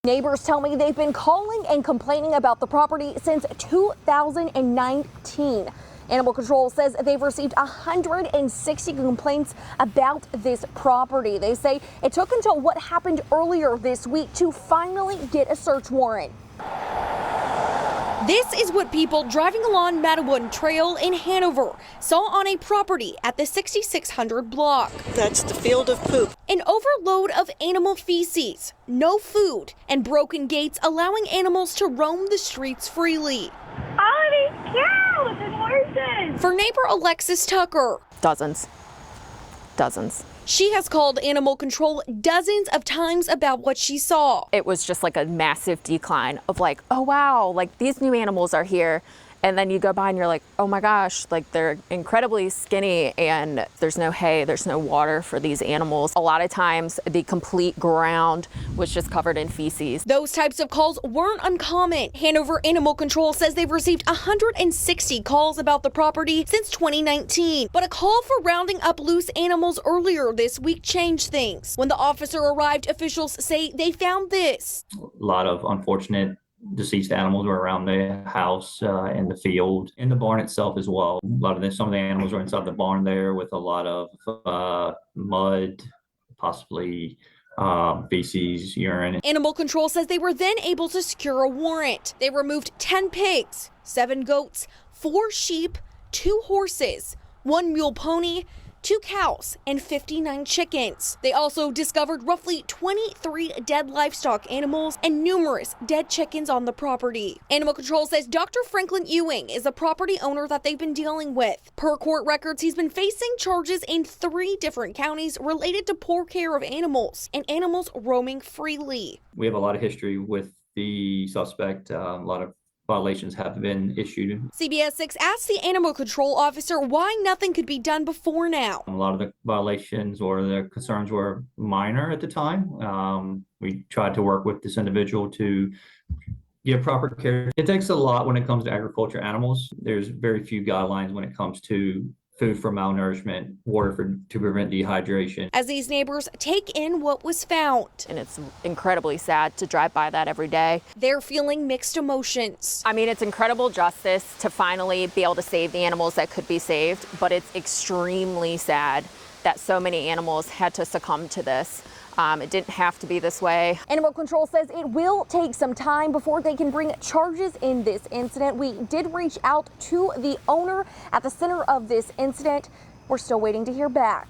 Neighbors tell me they've been calling and complaining about the property since 2019. Animal Control says they've received 160 complaints about this property. They say it took until what happened earlier this week to finally get a search warrant. This is what people driving along Mattawan Trail in Hanover saw on a property at the 6600 block. That's the field of poop. An overload of animal feces, no food, and broken gates allowing animals to roam the streets freely. All these cows and horses. For neighbor Alexis Tucker, Dozens. she has called Animal Control dozens of times about what she saw. It was just like a massive decline of like, oh wow, like these new animals are here. And then you go by and you're like, oh my gosh, like they're incredibly skinny and there's no hay, there's no water for these animals. A lot of times the complete ground was just covered in feces. Those types of calls weren't uncommon. Hanover Animal Control says they've received 160 calls about the property since 2019. But a call for rounding up loose animals earlier this week changed things. When the officer arrived, officials say they found this. A lot of unfortunate deceased animals were around the house, in the field, in the barn itself as well. Some of the animals were inside the barn there with a lot of mud, possibly feces, urine. Animal Control says they were then able to secure a warrant. They removed 10 pigs, 7 goats, 4 sheep, 2 horses, 1 mule pony, 2 cows, and 59 chickens. They also discovered roughly 23 dead livestock animals and numerous dead chickens on the property. Animal Control says Dr. Franklin Ewing is the property owner that they've been dealing with. Per court records, he's been facing charges in 3 different counties related to poor care of animals and animals roaming freely. We have a lot of history with the suspect. A lot of violations have been issued. CBS 6 asked the Animal Control officer why nothing could be done before now. A lot of the violations or the concerns were minor at the time. We tried to work with this individual to give proper care. It takes a lot when it comes to agriculture animals. There's very few guidelines when it comes to food for malnourishment, water to prevent dehydration. As these neighbors take in what was found. And it's incredibly sad to drive by that every day. They're feeling mixed emotions. I mean, it's incredible justice to finally be able to save the animals that could be saved, but it's extremely sad that so many animals had to succumb to this. It didn't have to be this way. Animal Control says it will take some time before they can bring charges in this incident. We did reach out to the owner at the center of this incident. We're still waiting to hear back.